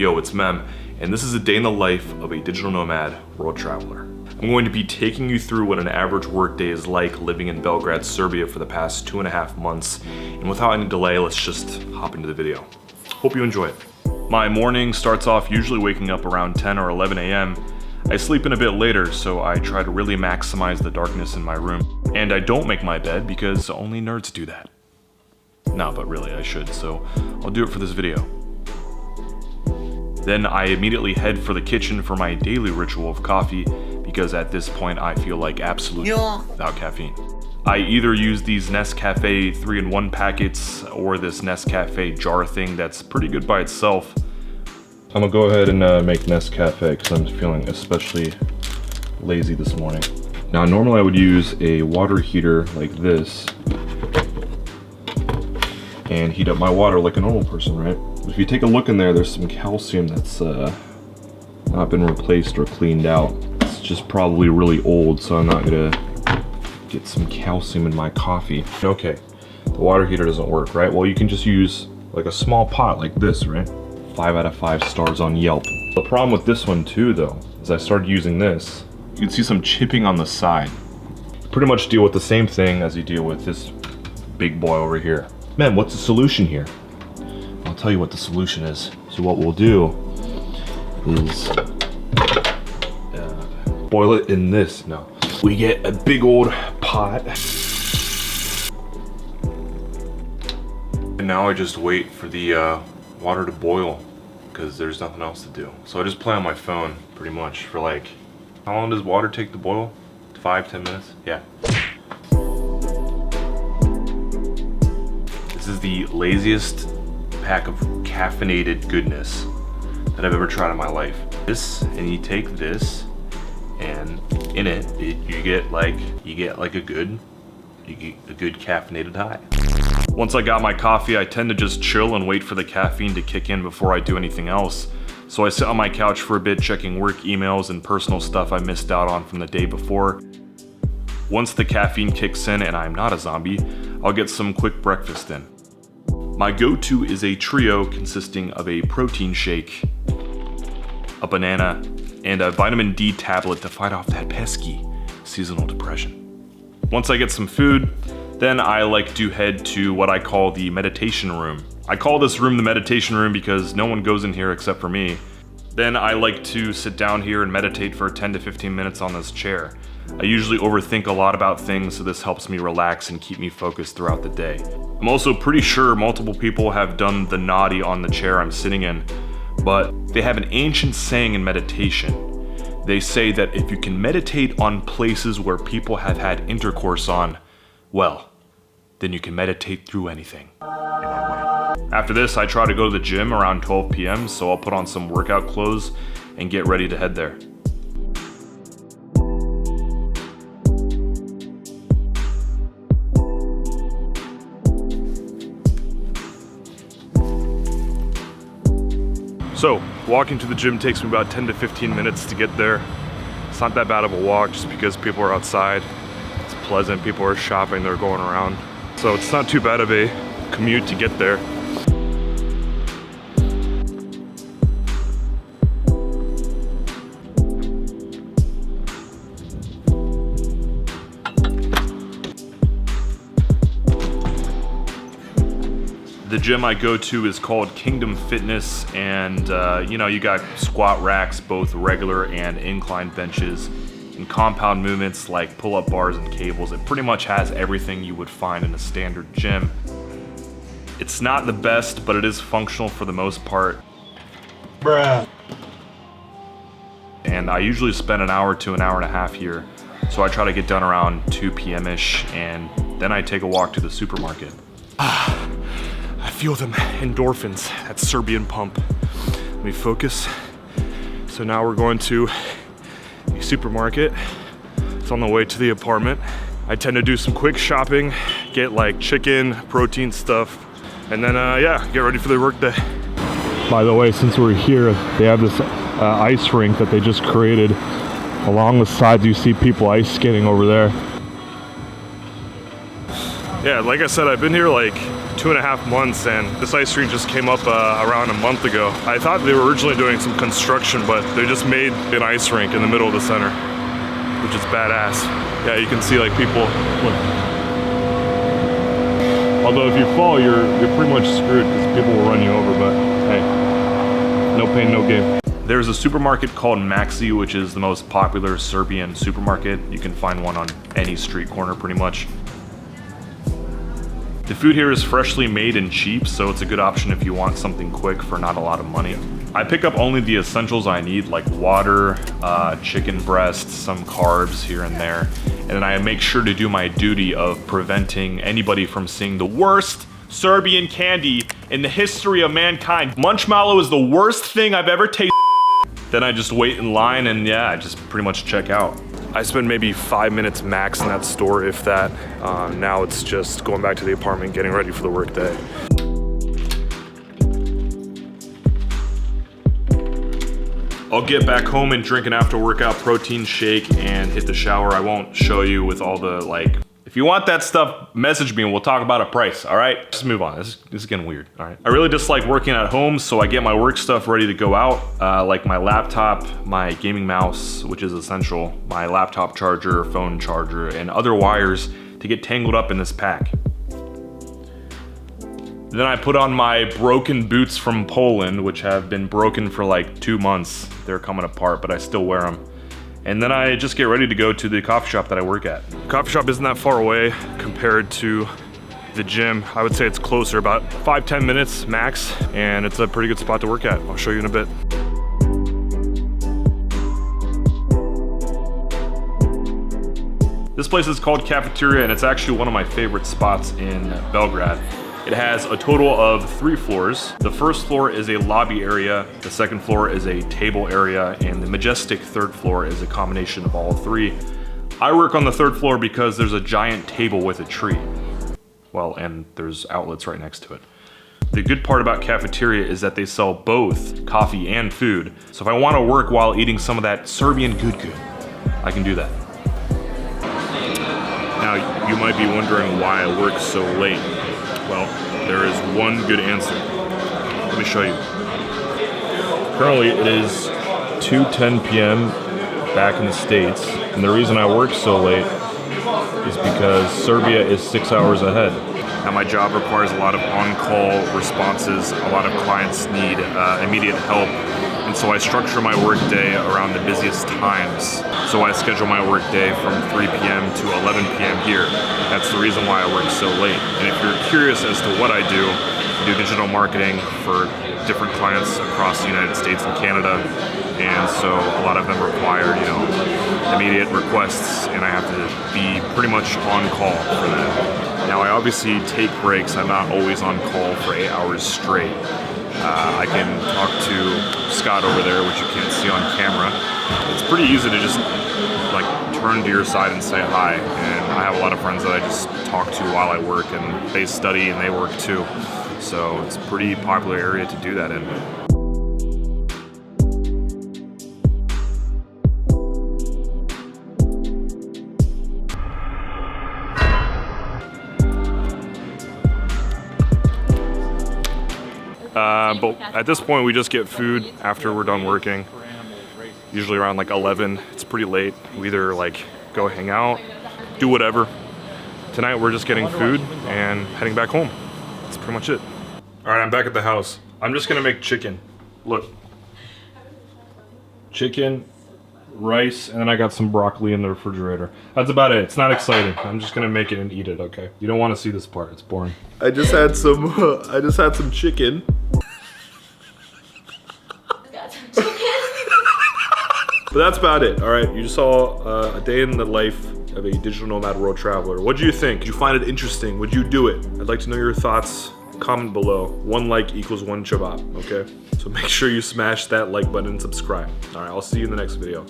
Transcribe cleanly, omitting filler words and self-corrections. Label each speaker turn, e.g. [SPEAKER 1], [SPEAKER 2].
[SPEAKER 1] Yo, it's Mem, and this is a day in the life of a digital nomad world traveler. I'm going to be taking you through what an average workday is like living in Belgrade, Serbia for the past 2.5 months. And without any delay, let's just hop into the video. Hope you enjoy it. My morning starts off usually waking up around 10 or 11 a.m. I sleep in a bit later, so I try to really maximize the darkness in my room. And I don't make my bed because only nerds do that. No, but really I should, so I'll do it for this video. Then I immediately head for the kitchen for my daily ritual of coffee, because at this point I feel like absolute without caffeine. I either use these Nescafe 3-in-1 packets or this Nescafe jar thing that's pretty good by itself. I'm gonna go ahead and make Nescafe because I'm feeling especially lazy this morning. Now normally I would use a water heater like this and heat up my water like a normal person, right? If you take a look in there, there's some calcium that's not been replaced or cleaned out. It's just probably really old, so I'm not gonna get some calcium in my coffee. Okay, the water heater doesn't work, right? Well, you can just use like a small pot like this, right? 5 out of 5 stars on Yelp. The problem with this one too, though, is I started using this. You can see some chipping on the side. Pretty much deal with the same thing as you deal with this big boy over here. Man, what's the solution here? I'll tell you what the solution is. So what we'll do is boil it in this. No, we get a big old pot. And now I just wait for the water to boil because there's nothing else to do. So I just play on my phone pretty much for like, how long does water take to boil? 5-10 minutes? Yeah. This is the laziest pack of caffeinated goodness that I've ever tried in my life. This, and you take this, and in it, you get like a good caffeinated high. Once I got my coffee, I tend to just chill and wait for the caffeine to kick in before I do anything else. So I sit on my couch for a bit checking work emails and personal stuff I missed out on from the day before. Once the caffeine kicks in and I'm not a zombie, I'll get some quick breakfast in. My go-to is a trio consisting of a protein shake, a banana, and a vitamin D tablet to fight off that pesky seasonal depression. Once I get some food, then I like to head to what I call the meditation room. I call this room the meditation room because no one goes in here except for me. Then I like to sit down here and meditate for 10 to 15 minutes on this chair. I usually overthink a lot about things, so this helps me relax and keep me focused throughout the day. I'm also pretty sure multiple people have done the naughty on the chair I'm sitting in, but they have an ancient saying in meditation. They say that if you can meditate on places where people have had intercourse on, well, then you can meditate through anything. After this, I try to go to the gym around 12 p.m., so I'll put on some workout clothes and get ready to head there. So, walking to the gym takes me about 10 to 15 minutes to get there. It's not that bad of a walk just because people are outside. It's pleasant, people are shopping, they're going around. So it's not too bad of a commute to get there. The gym I go to is called Kingdom Fitness, and you got squat racks, both regular and incline benches, and compound movements like pull-up bars and cables. It pretty much has everything you would find in a standard gym. It's not the best, but it is functional for the most part. Bruh. And I usually spend an hour to an hour and a half here, so I try to get done around 2 p.m.-ish, and then I take a walk to the supermarket. I feel them endorphins, that Serbian pump. Let me focus. So now we're going to a supermarket. It's on the way to the apartment. I tend to do some quick shopping, get like chicken, protein stuff, and then get ready for the workday. By the way, since we're here, they have this ice rink that they just created. Along the sides, you see people ice skating over there. Yeah, like I said, I've been here like
[SPEAKER 2] 2.5 months, and this ice rink just came up around a month ago. I thought they were originally doing some construction, but they just made an ice rink in the middle of the center, which is badass. Yeah, you can see like people, look. Although if you fall, you're pretty much screwed because people will run you over, but hey, no pain, no gain.
[SPEAKER 1] There's a supermarket called Maxi, which is the most popular Serbian supermarket. You can find one on any street corner pretty much. The food here is freshly made and cheap, so it's a good option if you want something quick for not a lot of money. I pick up only the essentials I need, like water, chicken breasts, some carbs here and there. And then I make sure to do my duty of preventing anybody from seeing the worst Serbian candy in the history of mankind. Munchmallow is the worst thing I've ever tasted. Then I just wait in line and yeah, I just pretty much check out.
[SPEAKER 2] I spend maybe 5 minutes max in that store, if that. Now it's just going back to the apartment, getting ready for the workday.
[SPEAKER 1] I'll get back home and drink an after workout protein shake and hit the shower. I won't show you with all the like, if you want that stuff, message me and we'll talk about a price, all right? Just move on, this is getting weird, all right? I really dislike working at home, so I get my work stuff ready to go out, like my laptop, my gaming mouse, which is essential, my laptop charger, phone charger, and other wires to get tangled up in this pack. Then I put on my broken boots from Poland, which have been broken for like 2 months. They're coming apart, but I still wear them. And then I just get ready to go to the coffee shop that I work at.
[SPEAKER 2] Coffee shop isn't that far away compared to the gym. I would say it's closer, about 5-10 minutes max, and it's a pretty good spot to work at. I'll show you in a bit.
[SPEAKER 1] This place is called Cafeteria, and it's actually one of my favorite spots in Belgrade. It has a total of 3 floors. The first floor is a lobby area, the second floor is a table area, and the majestic third floor is a combination of all 3. I work on the 3rd floor because there's a giant table with a tree. Well, and there's outlets right next to it. The good part about Cafeteria is that they sell both coffee and food. So if I want to work while eating some of that Serbian good, I can do that. Now, you might be wondering why I work so late. Well, there is one good answer. Let me show you. Currently, it is 2:10 p.m. back in the States, and the reason I work so late is because Serbia is 6 hours ahead. Now, my job requires a lot of on-call responses. A lot of clients need immediate help, and so I structure my work day around the busiest times. So I schedule my work day from 3 p.m. to 11 p.m. here. That's the reason why I work so late. And if you're curious as to what I do digital marketing for different clients across the United States and Canada. And so a lot of them require, immediate requests, and I have to be pretty much on call for that. Now, I obviously take breaks. I'm not always on call for 8 hours straight. I can talk to Scott over there, which you can't see on camera. It's pretty easy to just turn to your side and say hi. And I have a lot of friends that I just talk to while I work, and they study and they work too. So it's a pretty popular area to do that in. But at this point, we just get food after we're done working. Usually around 11. It's pretty late. We either go hang out, do whatever. Tonight we're just getting food and heading back home. That's pretty much it. All right, I'm back at the house. I'm just gonna make chicken. Look. Chicken, rice, and then I got some broccoli in the refrigerator. That's about it. It's not exciting. I'm just gonna make it and eat it, okay? You don't wanna see this part, it's boring. I just had some chicken. But that's about it, all right? You just saw a day in the life of a digital nomad world traveler. What do you think? Did you find it interesting? Would you do it? I'd like to know your thoughts. Comment below. 1 like equals 1 chabab, okay? So make sure you smash that like button and subscribe. All right, I'll see you in the next video.